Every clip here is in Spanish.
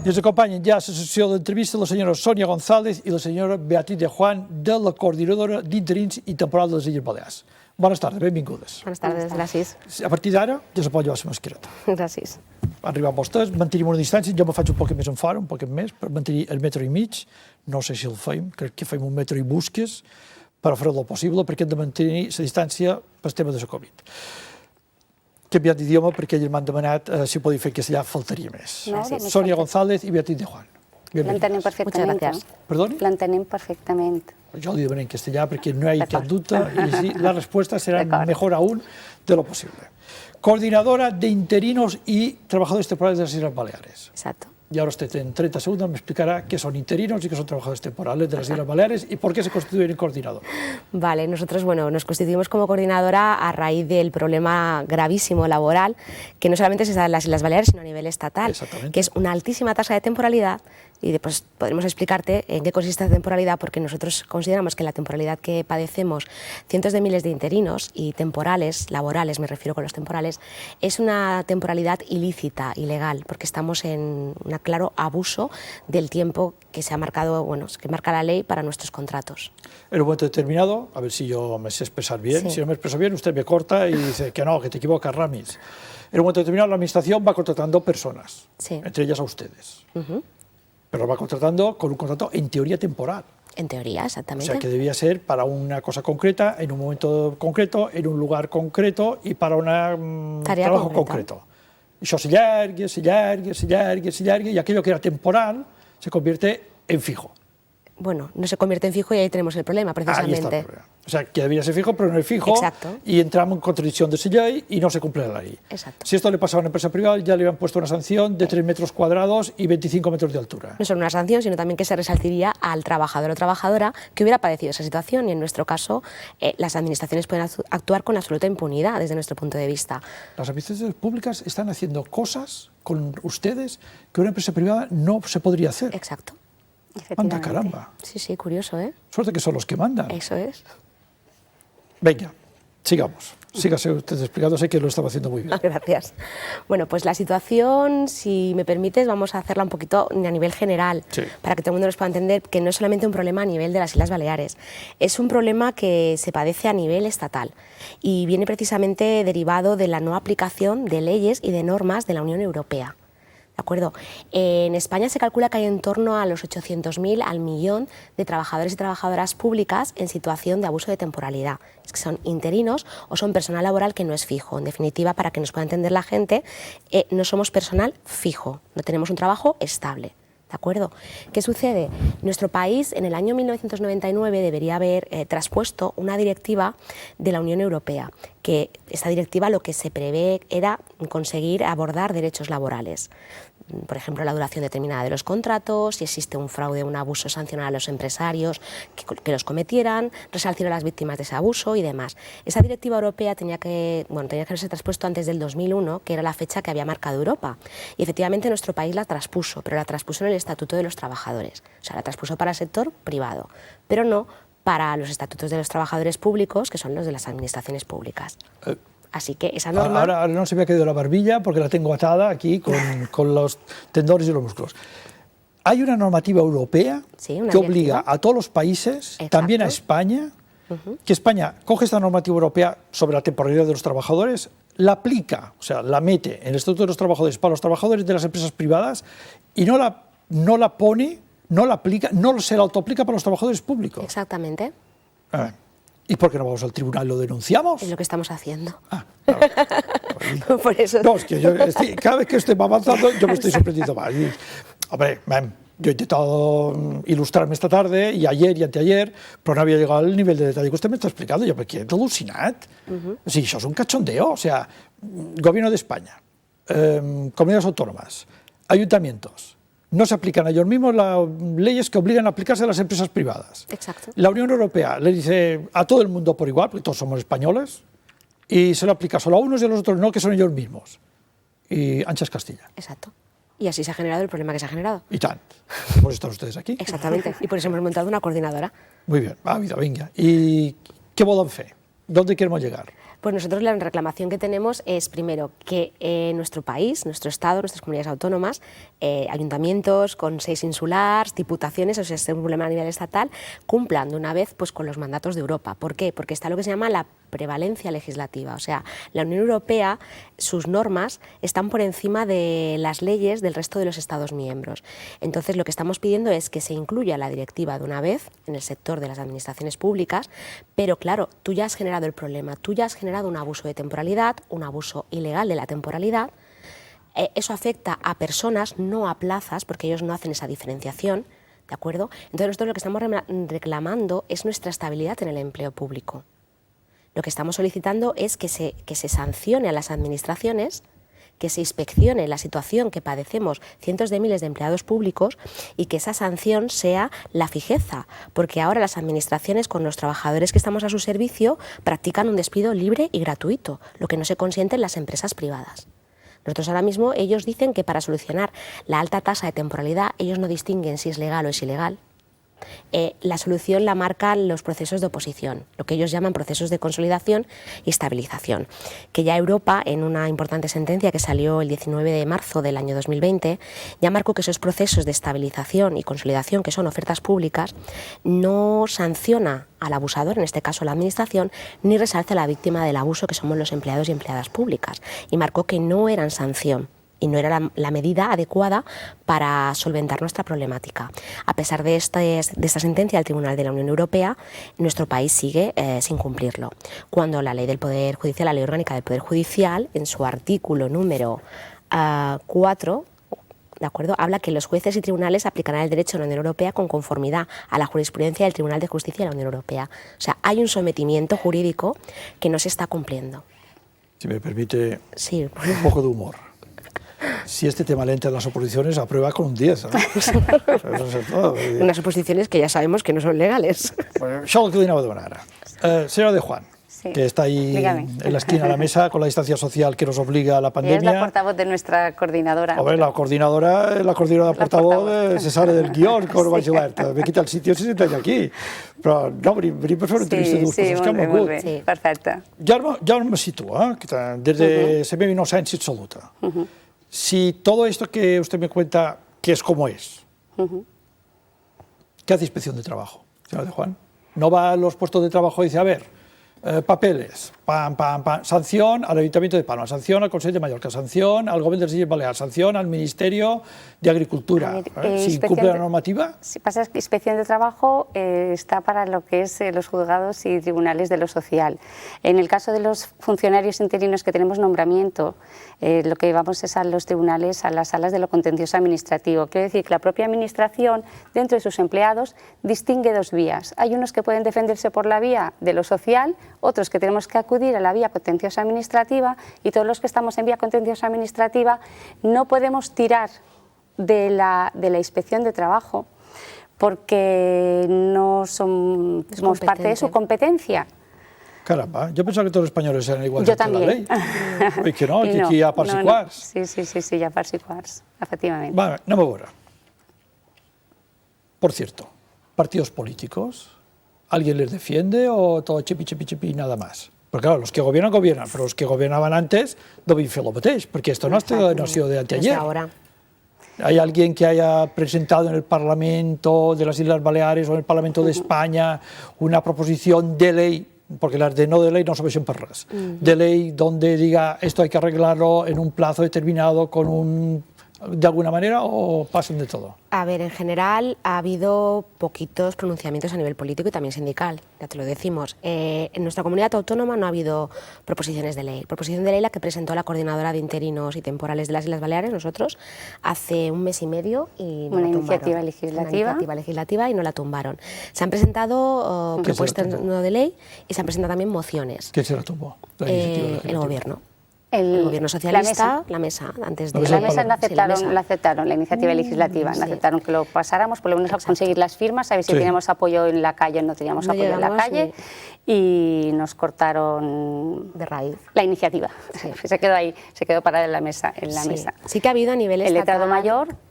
I ens acompanyen ja a la sessió d'entrevista la senyora Sònia González i la senyora Beatriz de Juan, de la Coordinadora d'Interins i Temporal de les Illes Balears. Bones tardes, benvingudes. Bones tardes, gràcies. A partir d'ara ja se pot llevar la mascareta. Gràcies. Arribant vostès, mantenim una distància, jo me faig un poc més en fora, un poc més, per mantenir el metre i mig. No sé si el feim, crec que feim un metre i busques, però farem el possible perquè hem de mantenir la distància pel tema de la Covid. Canviat d'idioma perquè ells m'han demanat si podia fer en castellà, faltaria més. No, Sònia González i Beatriz de Juan. L'entenem perfectament. Perdoni? L'entenem perfectament. Yo le diré en castellano porque no hay duda y la respuesta será mejor aún de lo posible. Coordinadora de interinos y trabajadores temporales de las Islas Baleares. Exacto. Y ahora usted en 30 segundos me explicará qué son interinos y qué son trabajadores temporales de las Islas Baleares y por qué se constituyen en coordinador. Vale, nosotros nos constituimos como coordinadora a raíz del problema gravísimo laboral que no solamente se da en las Islas Baleares, sino a nivel estatal, que es una altísima tasa de temporalidad. Y después podremos explicarte en qué consiste la temporalidad, porque nosotros consideramos que la temporalidad que padecemos cientos de miles de interinos y temporales, laborales, me refiero con los temporales, es una temporalidad ilícita, ilegal, porque estamos en un claro abuso del tiempo que se ha marcado, que marca la ley para nuestros contratos. En un momento determinado, a ver si yo me sé expresar bien, si no me expreso bien usted me corta y dice que no, que te equivocas, Ramis. En un momento determinado la administración va contratando personas, entre ellas a ustedes. Pero va contratando con un contrato en teoría temporal. En teoría, exactamente. O sea, que debía ser para una cosa concreta, en un momento concreto, en un lugar concreto y para un trabajo concreto. Y eso se llarga, y aquello que era temporal se convierte en fijo. Bueno, no se convierte en fijo y ahí tenemos el problema, precisamente. Ahí está el problema. O sea, que debía ser fijo, pero no es fijo. Exacto. Y entramos en contradicción de esa ley y no se cumple la ley. Exacto. Si esto le pasaba a una empresa privada, ya le habían puesto una sanción de 3 metros cuadrados y 25 metros de altura. No solo una sanción, sino también que se resarciría al trabajador o trabajadora que hubiera padecido esa situación. Y en nuestro caso, las administraciones pueden actuar con absoluta impunidad desde nuestro punto de vista. Las administraciones públicas están haciendo cosas con ustedes que una empresa privada no se podría hacer. Exacto. Anda caramba. Sí, curioso, ¿eh? Suerte que son los que mandan. Eso es. Venga, sigamos. Sígase usted explicando, sé que lo estaba haciendo muy bien. Gracias. Bueno, pues la situación, si me permites, vamos a hacerla un poquito a nivel general, para que todo el mundo nos pueda entender que no es solamente un problema a nivel de las Islas Baleares, es un problema que se padece a nivel estatal y viene precisamente derivado de la no aplicación de leyes y de normas de la Unión Europea. ¿De acuerdo? En España se calcula que hay en torno a los 800.000 al millón de trabajadores y trabajadoras públicas en situación de abuso de temporalidad. Es que son interinos o son personal laboral que no es fijo. En definitiva, para que nos pueda entender la gente, no somos personal fijo, no tenemos un trabajo estable. ¿De acuerdo? ¿Qué sucede? Nuestro país en el año 1999 debería haber traspuesto una directiva de la Unión Europea, que esta directiva lo que se prevé era conseguir abordar derechos laborales. Por ejemplo, la duración determinada de los contratos, si existe un fraude o un abuso, sancionar a los empresarios que los cometieran, resarcir a las víctimas de ese abuso y demás. Esa directiva europea tenía que haberse traspuesto antes del 2001, que era la fecha que había marcado Europa. Y efectivamente nuestro país la traspuso, pero la traspuso en el Estatuto de los Trabajadores. O sea, la traspuso para el sector privado, pero no para los estatutos de los trabajadores públicos, que son los de las administraciones públicas. Así que esa norma... Ahora no se me ha caído la barbilla porque la tengo atada aquí con los tendones y los músculos. Hay una normativa europea que obliga a todos los países, también a España, que España coge esta normativa europea sobre la temporalidad de los trabajadores, la aplica, o sea, la mete en el Estatuto de los Trabajadores para los trabajadores de las empresas privadas y no la pone, no la aplica, no se la autoaplica para los trabajadores públicos. Exactamente. ¿Y por qué no vamos al tribunal y lo denunciamos? Es lo que estamos haciendo. Claro. Por eso... No, es que cada vez que usted va avanzando, yo me estoy sorprendiendo más. Hombre, yo he intentado ilustrarme esta tarde, y ayer y anteayer, pero no había llegado al nivel de detalle que usted me está explicando. Yo me quedé alucinat. O sigui, això és un cachondeo. O sea, Gobierno de España, comunidades autónomas, ayuntamientos, no se aplican a ellos mismos las leyes que obligan a aplicarse a las empresas privadas. Exacto. La Unión Europea le dice a todo el mundo por igual, porque todos somos españoles, y se lo aplica solo a unos y a los otros no, que son ellos mismos. Y anchas Castilla. Exacto. Y así se ha generado el problema que se ha generado. Y tant. Por eso están ustedes aquí. Exactamente. Y por eso hemos montado una coordinadora. Muy bien. Venga. ¿Y qué volen fer? ¿Dónde queremos llegar? Pues nosotros la reclamación que tenemos es, primero, que nuestro país, nuestro Estado, nuestras comunidades autónomas, ayuntamientos, consejos insulares, diputaciones, o sea, es un problema a nivel estatal, cumplan de una vez pues, con los mandatos de Europa. ¿Por qué? Porque está lo que se llama la prevalencia legislativa, o sea, la Unión Europea, sus normas están por encima de las leyes del resto de los Estados miembros. Entonces, lo que estamos pidiendo es que se incluya la directiva de una vez en el sector de las administraciones públicas, pero claro, tú ya has generado el problema, tú ya has generado un abuso de temporalidad, un abuso ilegal de la temporalidad. Eso afecta a personas, no a plazas, porque ellos no hacen esa diferenciación, ¿de acuerdo? Entonces, nosotros lo que estamos reclamando es nuestra estabilidad en el empleo público. Lo que estamos solicitando es que se sancione a las administraciones, que se inspeccione la situación que padecemos cientos de miles de empleados públicos y que esa sanción sea la fijeza, porque ahora las administraciones con los trabajadores que estamos a su servicio practican un despido libre y gratuito, lo que no se consiente en las empresas privadas. Nosotros ahora mismo, ellos dicen que para solucionar la alta tasa de temporalidad, ellos no distinguen si es legal o es ilegal. La solución la marcan los procesos de oposición, lo que ellos llaman procesos de consolidación y estabilización, que ya Europa, en una importante sentencia que salió el 19 de marzo del año 2020, ya marcó que esos procesos de estabilización y consolidación, que son ofertas públicas, no sanciona al abusador, en este caso la administración, ni resalza a la víctima del abuso, que somos los empleados y empleadas públicas, y marcó que no eran sanción y no era la medida adecuada para solventar nuestra problemática. A pesar de esta sentencia del Tribunal de la Unión Europea, nuestro país sigue sin cumplirlo. Cuando la ley del Poder Judicial, la ley orgánica del Poder Judicial, en su artículo número 4, ¿de acuerdo?, habla que los jueces y tribunales aplicarán el derecho de la Unión Europea con conformidad a la jurisprudencia del Tribunal de Justicia de la Unión Europea. O sea, hay un sometimiento jurídico que no se está cumpliendo. Si me permite, sí, un poco de humor. Si este tema le entra en las oposiciones, aprueba con un 10. ¿No? Unas oposiciones que ya sabemos que no son legales. Bueno, això el que li anava a demanar ara. Señora de Juan, sí, que está ahí en la esquina de la mesa con la distancia social que nos obliga a la pandemia. Ella es la portavoz de nuestra coordinadora. Hombre, la coordinadora portavoz se sale del guión, com vaig alerta. Me quita el sitio, se sienta aquí. Però no, venim per fer una entrevista de dues coses que han mogut. Sí, perfecte. Ja me situo, desde la meva innocència absoluta. Si todo esto que usted me cuenta, que es como es, ¿qué hace Inspección de Trabajo, señora de Juan? ¿No va a los puestos de trabajo y dice, a ver, papeles, pam, pam, pam, sanción al Ayuntamiento de Palma, sanción al Consell de Mallorca, sanción al Gobierno de las Illes Baleares, sanción al Ministerio de Agricultura? ¿Si incumple la normativa? Si pasa es que Inspección de Trabajo está para lo que es los juzgados y tribunales de lo social. En el caso de los funcionarios interinos que tenemos nombramiento, lo que vamos es a los tribunales, a las salas de lo contencioso administrativo. Quiero decir que la propia administración, dentro de sus empleados, distingue dos vías. Hay unos que pueden defenderse por la vía de lo social, otros que tenemos que acudir a la vía contenciosa administrativa, y todos los que estamos en vía contenciosa administrativa no podemos tirar de la Inspección de Trabajo porque no somos parte de su competencia. Caramba, yo pensaba que todos los españoles eran iguales Yo ante también. la ley. Y que no, que aquí hi ha parts i quarts. Sí, hi ha parts i quarts, efectivament. Vale, anem a veure. Por cierto, partidos políticos, ¿alguien les defiende o todo chipi, chipi, chipi y nada más? Porque claro, los que gobiernan, gobiernan, pero los que gobernaban antes devien fer lo mateix, porque esto no ha sido de anteayer. Ahora. ¿Hay alguien que haya presentado en el Parlamento de las Islas Baleares o en el Parlamento de España una proposición de ley, porque las de no de ley no serveixen per res, de ley donde diga esto hay que arreglarlo en un plazo determinado con un de alguna manera, o pasan de todo? A ver, en general ha habido poquitos pronunciamientos a nivel político y también sindical, ya te lo decimos. En nuestra comunidad autónoma no ha habido proposiciones de ley. Proposición de ley la que presentó la Coordinadora de Interinos y Temporales de las Islas Baleares, nosotros, hace un mes y medio y no una la iniciativa tumbaron. legislativa. Una iniciativa legislativa y no la tumbaron. Se han presentado propuestas no de ley y se han presentado también mociones. ¿Quién se la tumbó? La iniciativa legislativa. El Gobierno. El Gobierno socialista, la mesa antes de... La mesa no aceptaron la iniciativa legislativa, no aceptaron que lo pasáramos, por lo menos a conseguir las firmas, a ver si teníamos apoyo en la calle o no teníamos apoyo en la calle, y nos cortaron de raíz la iniciativa. Sí. Se quedó ahí, se quedó parada en la mesa. Sí que ha habido a nivel estatal...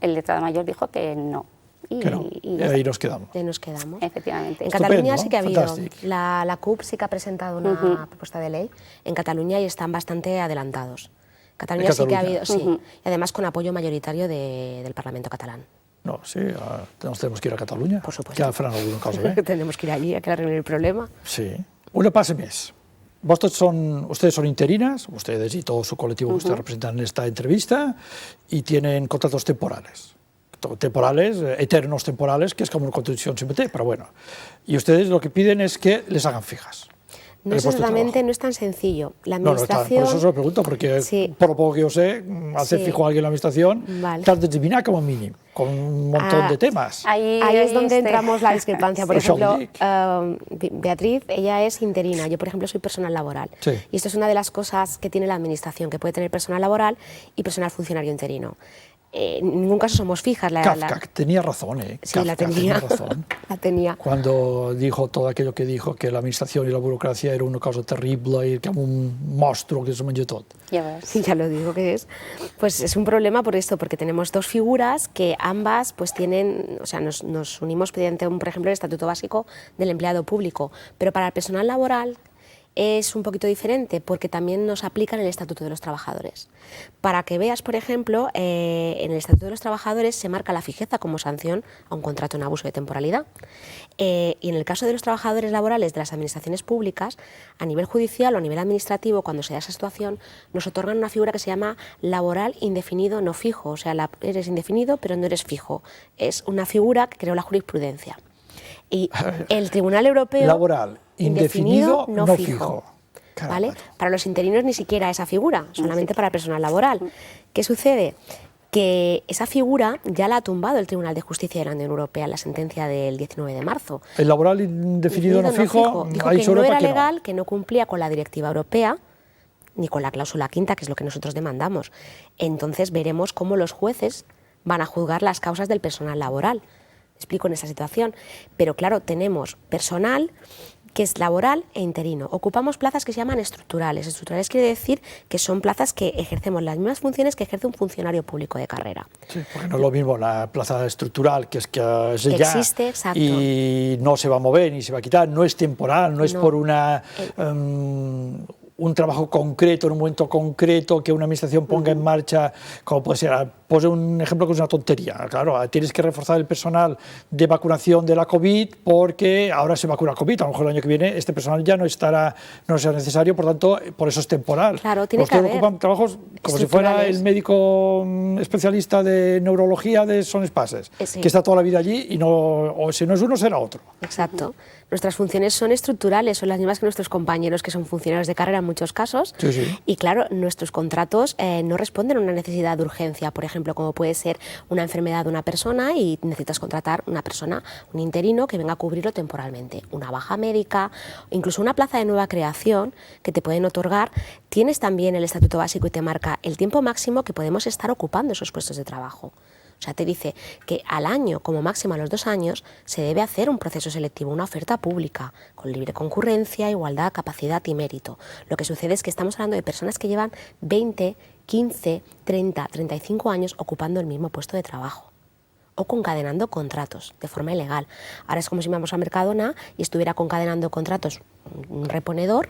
El letrado mayor dijo que no. y ahí nos quedamos. Ahí nos quedamos. Efectivamente. En Cataluña sí que ha habido, la CUP sí que ha presentado una propuesta de ley en Cataluña y están bastante adelantados. Cataluña sí que ha habido, sí, y además con apoyo mayoritario del Parlamento catalán. No, sí, nos tenemos que ir a Catalunya. Por supuesto. Que faran alguna cosa bé. Tenemos que ir allí a que arreglen el problema. Sí. Una pasa més. Ustedes son interinas, ustedes y todo su colectivo que ustedes representan en esta entrevista, y tienen contratos temporales. Temporales, eternos temporales, que es como una constitución siempre, pero bueno. Y ustedes lo que piden es que les hagan fijas. No es exactamente, no es tan sencillo. La administración... No, por eso se lo pregunto, porque sí, por lo poco que yo sé, hacer fijo a alguien en la administración, tarde de terminar como mínimo, con un montón de temas. Ahí es donde entramos la discrepancia. Por ejemplo, Beatriz, ella es interina, yo por ejemplo soy personal laboral. Sí. Y esto es una de las cosas que tiene la administración, que puede tener personal laboral y personal funcionario interino. En ningún caso somos fijas. Kafka tenía razón, Sí, Kafka la tenía. Razón. La tenía. Cuando dijo todo aquello que dijo, que la administración y la burocracia era una cosa terrible y como un monstruo que se mancha todo. Ya lo digo que es. Pues es un problema por esto, porque tenemos dos figuras que ambas pues tienen, o sea, nos unimos mediante, por ejemplo, el Estatuto Básico del Empleado Público, pero para el personal laboral es un poquito diferente porque también nos aplican el Estatuto de los Trabajadores. Para que veas, por ejemplo, en el Estatuto de los Trabajadores se marca la fijeza como sanción a un contrato en abuso de temporalidad. Y en el caso de los trabajadores laborales de las administraciones públicas, a nivel judicial o a nivel administrativo, cuando se da esa situación, nos otorgan una figura que se llama laboral indefinido no fijo. O sea, eres indefinido pero no eres fijo. Es una figura que creó la jurisprudencia. Y el Tribunal Europeo... Laboral indefinido no fijo. ¿Vale? Para los interinos ni siquiera esa figura, solamente para el personal laboral. ¿Qué sucede? Que esa figura ya la ha tumbado el Tribunal de Justicia de la Unión Europea en la sentencia del 19 de marzo. El laboral indefinido no fijo dijo que no era legal, que no cumplía con la directiva europea ni con la cláusula quinta, que es lo que nosotros demandamos. Entonces veremos cómo los jueces van a juzgar las causas del personal laboral. Explico en esta situación, pero claro, tenemos personal que es laboral e interino. Ocupamos plazas que se llaman estructurales. Estructurales quiere decir que son plazas que ejercemos las mismas funciones que ejerce un funcionario público de carrera. Sí, porque no es lo mismo la plaza estructural, que es que es ya existe, exacto, y no se va a mover ni se va a quitar, no es temporal, no es por una... un trabajo concreto, en un momento concreto, que una administración ponga en marcha, como puede ser, puse un ejemplo que es una tontería, claro, tienes que reforzar el personal de vacunación de la COVID porque ahora se vacuna COVID, a lo mejor el año que viene este personal ya no será necesario, por tanto, por eso es temporal. Claro, tiene que haber ocupan trabajos como si fuera el médico especialista de neurología de Son Espases, que está toda la vida allí y no, o si no es uno, será otro. Exacto. Nuestras funciones son estructurales, son las mismas que nuestros compañeros que son funcionarios de carrera en muchos casos. Sí, sí. Y claro, nuestros contratos no responden a una necesidad de urgencia, por ejemplo, como puede ser una enfermedad de una persona y necesitas contratar una persona, un interino que venga a cubrirlo temporalmente, una baja médica, incluso una plaza de nueva creación que te pueden otorgar. Tienes también el Estatuto Básico y te marca el tiempo máximo que podemos estar ocupando esos puestos de trabajo. O sea, te dice que al año, como máximo a los 2 años, se debe hacer un proceso selectivo, una oferta pública, con libre concurrencia, igualdad, capacidad y mérito. Lo que sucede es que estamos hablando de personas que llevan 20, 15, 30, 35 años ocupando el mismo puesto de trabajo o concadenando contratos de forma ilegal. Ahora es como si vamos a Mercadona y estuviera concadenando contratos un reponedor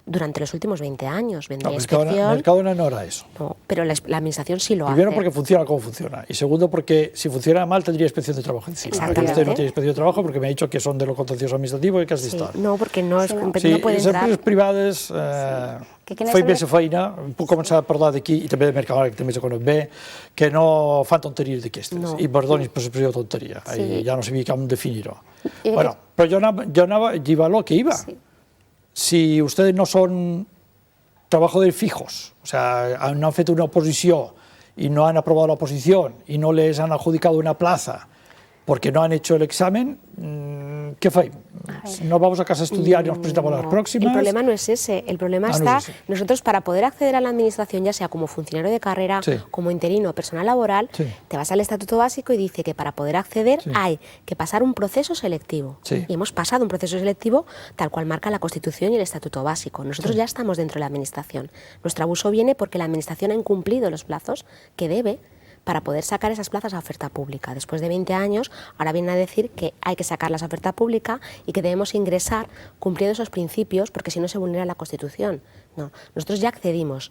durante los últimos 20 años. Vendría inspección. Mercadona no era eso. No, pero la administración sí lo hace. Primero porque funciona como funciona y segundo porque si funciona mal tendría inspección de trabajo encima. Exactamente. Usted no tiene inspección de trabajo porque me ha dicho que son de lo contencioso administrativo y que has d'estar. No, porque no, no puede entrar. Les empreses privades feien bé la feina, puc començar a parlar d'aquí i també de Mercadona, que també se coneix bé, que no fan tonteries d'aquestes. No. I perdonis per l'expressió tonteria, ja no sabia com definir-ho. Bueno, però jo anava a llevar lo que iba. Sí. Si ustedes no son trabajadores fijos, o sea, no han hecho una oposición y no han aprobado la oposición y no les han adjudicado una plaza porque no han hecho el examen, ¿qué fue? ¿No vamos a casa a estudiar y nos presentamos a las próximas? El problema no es ese, el problema está, nosotros para poder acceder a la administración, ya sea como funcionario de carrera, como interino o personal laboral, te vas al Estatuto Básico y dice que para poder acceder hay que pasar un proceso selectivo. Y hemos pasado un proceso selectivo tal cual marca la Constitución y el Estatuto Básico. Nosotros ya estamos dentro de la administración. Nuestro abuso viene porque la administración ha incumplido los plazos que debe para poder sacar esas plazas a oferta pública. Después de 20 años, ahora vienen a decir que hay que sacarlas a oferta pública y que debemos ingresar cumpliendo esos principios, porque si no se vulnera la Constitución. No, nosotros ya accedimos.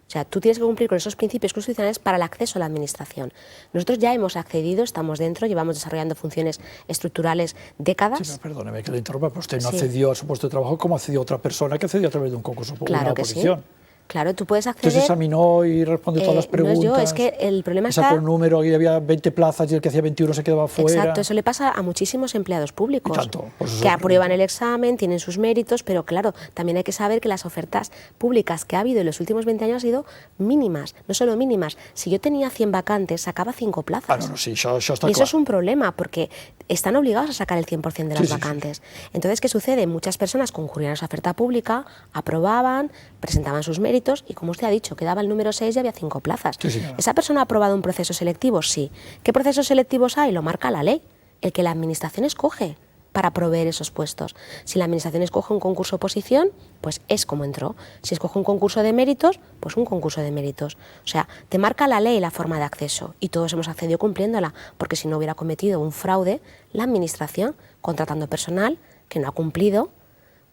O sea, tú tienes que cumplir con esos principios constitucionales para el acceso a la administración. Nosotros ya hemos accedido, estamos dentro, llevamos desarrollando funciones estructurales décadas. Sí, perdóneme que le interrumpa, pero usted no accedió a su puesto de trabajo como accedió otra persona que accedió a través de un concurso público, claro una oposición. Sí. Claro, tú puedes acceder... Entonces examinó y respondió todas las preguntas. No es yo, es que el problema está... Sacó un número y había 20 plazas y el que hacía 21 se quedaba fuera. Exacto, eso le pasa a muchísimos empleados públicos. Y tanto, que aprueban el examen, tienen sus méritos, pero claro, también hay que saber que las ofertas públicas que ha habido en los últimos 20 años han sido mínimas, no solo mínimas. Si yo tenía 100 vacantes, sacaba 5 plazas. No, sí, eso está y eso claro. es un problema, porque están obligados a sacar el 100% de las vacantes. Entonces, ¿qué sucede? Muchas personas concurrían a esa oferta pública, aprobaban, presentaban sus méritos y, como usted ha dicho, quedaba el número 6 y había 5 plazas. ¿Esa persona ha aprobado un proceso selectivo? Sí. ¿Qué procesos selectivos hay? Lo marca la ley, el que la administración escoge para proveer esos puestos. Si la administración escoge un concurso oposición, pues es como entró. Si escoge un concurso de méritos, pues un concurso de méritos. O sea, te marca la ley la forma de acceso y todos hemos accedido cumpliéndola, porque si no hubiera cometido un fraude, la administración, contratando personal que no ha cumplido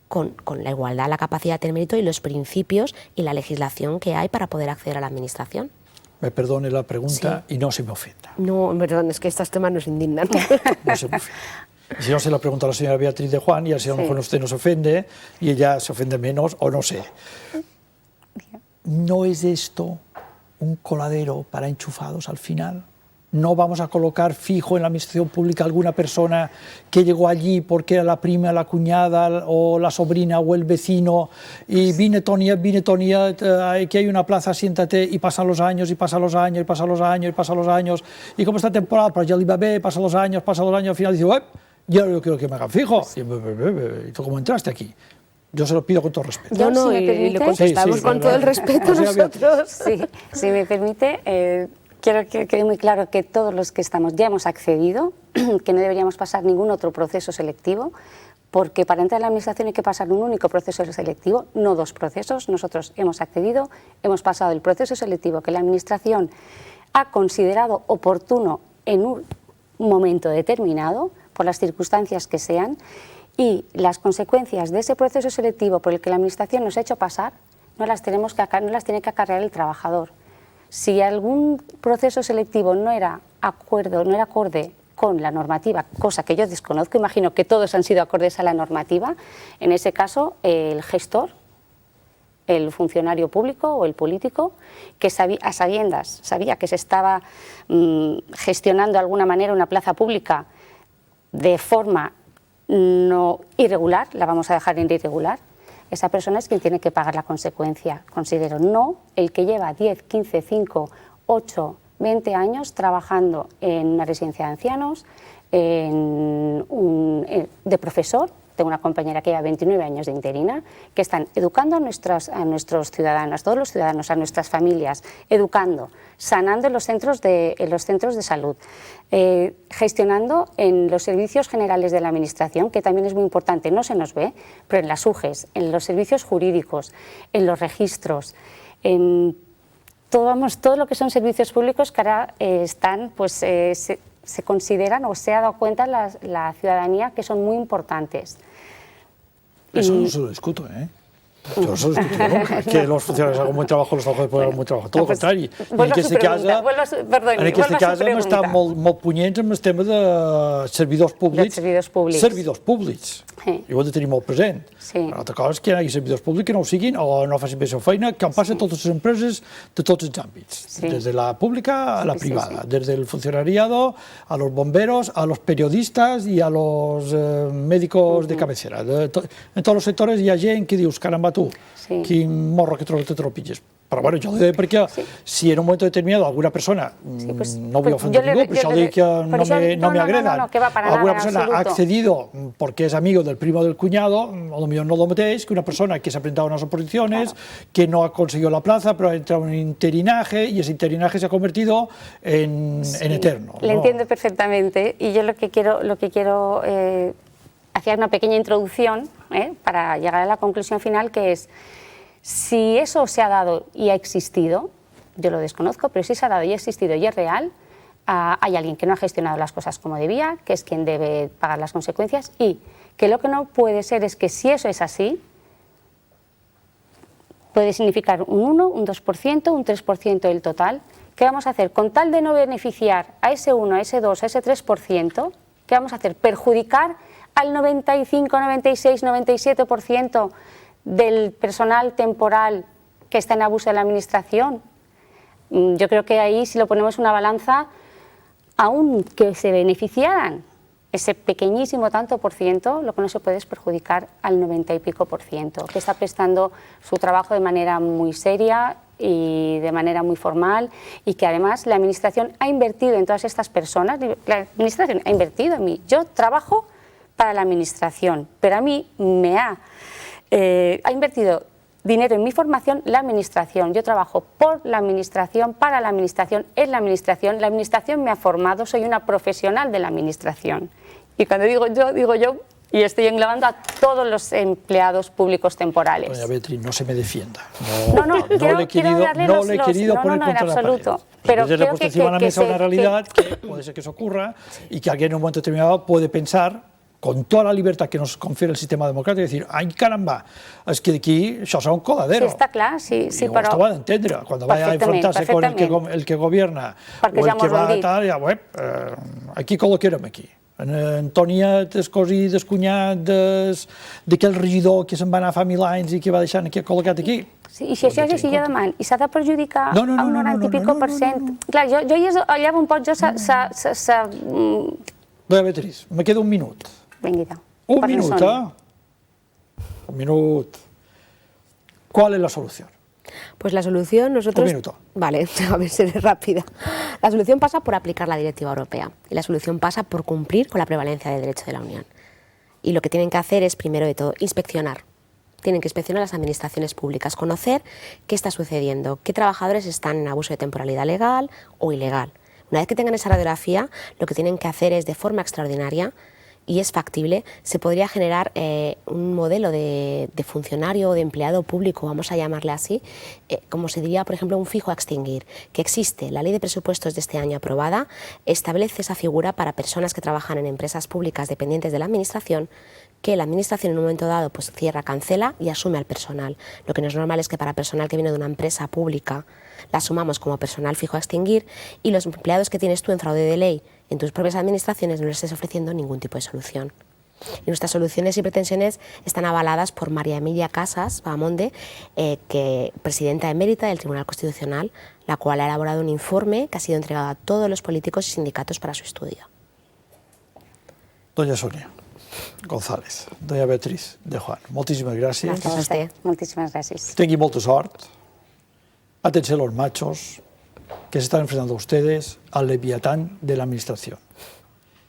con la igualdad, la capacidad de mérito y los principios y la legislación que hay para poder acceder a la administración. Me perdone la pregunta y no se me ofenda. No, perdón, es que estos temas nos indignan. No se me ofenda. Si no se la pregunta a la señora Beatriz de Juan y así a lo mejor usted nos ofende y ella se ofende menos o no sé. ¿No es esto un coladero para enchufados al final? ¿No vamos a colocar fijo en la administración pública alguna persona que llegó allí porque era la prima, la cuñada o la sobrina o el vecino y vine Tonia, que hay una plaza, siéntate, y pasan los años y pasan los años y pasan los años y pasan los años y como esta temporada pues ya le iba bien, pasan los años, al final dice, yo quiero que me hagan fijo. ¿Y tú cómo entraste aquí? Yo se lo pido con todo respeto. Yo no, y le contestamos con todo el respeto nosotros. Sí, si me permite... Quiero que quede muy claro que todos los que estamos ya hemos accedido, que no deberíamos pasar ningún otro proceso selectivo, porque para entrar en la administración hay que pasar un único proceso selectivo, no 2 procesos. Nosotros hemos accedido, hemos pasado el proceso selectivo que la administración ha considerado oportuno en un momento determinado, por las circunstancias que sean, y las consecuencias de ese proceso selectivo por el que la administración nos ha hecho pasar no las tiene que acarrear el trabajador. Si algún proceso selectivo no era acorde con la normativa, cosa que yo desconozco, imagino que todos han sido acordes a la normativa, en ese caso el gestor, el funcionario público o el político, que a sabiendas sabía que se estaba gestionando de alguna manera una plaza pública de forma no irregular, la vamos a dejar en irregular, esa persona es quien tiene que pagar la consecuencia, considero, no el que lleva 10, 15, 5, 8, 20 años trabajando en una residencia de ancianos, de profesor. Tengo una compañera que lleva 29 años de interina, que están educando a nuestros ciudadanos, a todos los ciudadanos, a nuestras familias, educando, sanando en los centros de salud, gestionando en los servicios generales de la Administración, que también es muy importante, no se nos ve, pero en las UGEs, en los servicios jurídicos, en los registros, en todo lo que son servicios públicos que ahora están, pues se consideran o se ha dado cuenta la ciudadanía que son muy importantes. Eso no se lo discuto, ¿eh? Yo no se lo discuto, ¿no? Que los funcionarios hagan un buen trabajo, los trabajadors pueden hacer un buen trabajo. Todo el contrari. En aquest cas hem estat molt punyents amb el tema de servidors públics. Servidors públics. I ho hem de tenir molt present. Una altra cosa és que hi hagi servidors públics que no ho siguin o no facin bé la feina, que passa a totes les empreses de tots els àmbits. Des de la pública a la privada, des del funcionariado a los bomberos, a los periodistas y a los médicos de cabecera. En tots els sectors hi ha gent que dius, caramba, tu, quin morro que te tropilles. Però bueno, jo ho dic perquè si en un moment determinado alguna persona, no voy a ofender a ningú, però això dic que no me agredan, alguna persona ha accedido porque es amigo del primo del cuñado, a lo mejor no lo metéis, que una persona que se ha presentado a unas oposiciones, que no ha conseguido la plaza, pero ha entrado en un interinaje y ese interinaje se ha convertido en eterno. Le entiendo perfectamente y yo lo que quiero hacer una pequeña introducción para llegar a la conclusión final, que es: si eso se ha dado y ha existido, yo lo desconozco, pero sí se ha dado y ha existido y es real. Hay alguien que no ha gestionado las cosas como debía, que es quien debe pagar las consecuencias, y que lo que no puede ser es que si eso es así, puede significar un 1, un 2%, un 3% del total. ¿Qué vamos a hacer? Con tal de no beneficiar a ese 1, a ese 2, a ese 3%, ¿qué vamos a hacer? ¿Perjudicar al 95, 96, 97% del personal temporal que está en abuso de la Administración? Yo creo que ahí, si lo ponemos en una balanza, aun que se beneficiaran ese pequeñísimo tanto por ciento, lo que no se puede es perjudicar al 90 y pico %, que está prestando su trabajo de manera muy seria y de manera muy formal, y que además la Administración ha invertido en todas estas personas. La Administración ha invertido en mí. Yo trabajo para la Administración, pero a mí ha invertido dinero en mi formación la Administración. Yo trabajo por la Administración, para la Administración, en la Administración me ha formado, soy una profesional de la Administración. Y cuando digo yo, y estoy englobando a todos los empleados públicos temporales. Doña Beatriz, no se me defienda. No le he querido poner contra la pared. Pero desde la encima de la mesa una realidad que puede ser que eso ocurra y que alguien en un momento determinado puede pensar, con toda la libertad que nos confiere el sistema democrático, decir, ai, caramba, és que aquí això serà un coladero. Sí, està clar, sí, però... Ho ha d'entendre, quan vaya a enfrentarse con el que gobierna o el que va a tal, ja, aquí col·loquem aquí. En Antoniet, el cosí descunyat d'aquell regidor que se'n va anar fa 1000 anys i que va deixar col·locat aquí. Sí, i si això és així, jo demano, i s'ha de perjudicar a un 90 i pico %. Clar, jo allà on pot, Doña Beatriz, me queda un minut. Vinga, un minut, Un minut. ¿Cuál es la solución? Pues la solución nosotros... Un minuto. Vale, a ver, seré rápida. La solución pasa por aplicar la directiva europea y la solución pasa por cumplir con la prevalencia del derecho de la Unión. Y lo que tienen que hacer es, primero de todo, inspeccionar. Tienen que inspeccionar las administraciones públicas, conocer qué está sucediendo, qué trabajadores están en abuso de temporalidad legal o ilegal. Una vez que tengan esa radiografía, lo que tienen que hacer es, de forma extraordinaria, y es factible, se podría generar un modelo de funcionario o de empleado público, vamos a llamarle así, como se diría, por ejemplo, un fijo a extinguir, que existe. La ley de presupuestos de este año aprobada establece esa figura para personas que trabajan en empresas públicas dependientes de la Administración, que la Administración en un momento dado pues cierra, cancela y asume al personal. Lo que no es normal es que para personal que viene de una empresa pública la asumamos como personal fijo a extinguir y los empleados que tienes tú en fraude de ley en tus propias administraciones no les estés ofreciendo ningún tipo de solución. Y nuestras soluciones y pretensiones están avaladas por María Emilia Casas Bahamonde, presidenta emérita del Tribunal Constitucional, la cual ha elaborado un informe que ha sido entregado a todos los políticos y sindicatos para su estudio. Doña Sonia González, doña Beatriz de Juan, moltíssimes gràcies. Gràcies a vostè. Moltíssimes gràcies. Tingui molta sort. Átense los machos que se están enfrentando ustedes al leviatán de la Administración.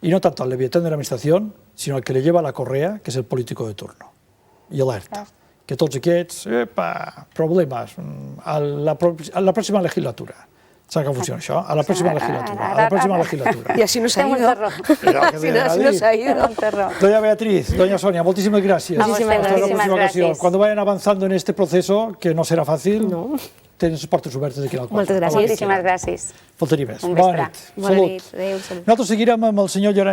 Y no tanto al leviatán de la Administración, sinó al que le lleva la correa, que és el político de turno. I alerta, que tots aquests, problemes, a la pròxima legislatura. ¿Sabe cómo funciona això? A la próxima legislatura. A la próxima legislatura. Y así nos ha ido. Así nos ha ido. Doña Beatriz, doña Sonia, muchísimas gracias. Muchísimas gracias. Cuando vayan avanzando en este proceso, que no será fácil, tenen les portes obertes aquí al qual. Moltíssimes gràcies. Faltaria més. Bona nit. Salut. Nosaltres seguirem amb el senyor Llorenç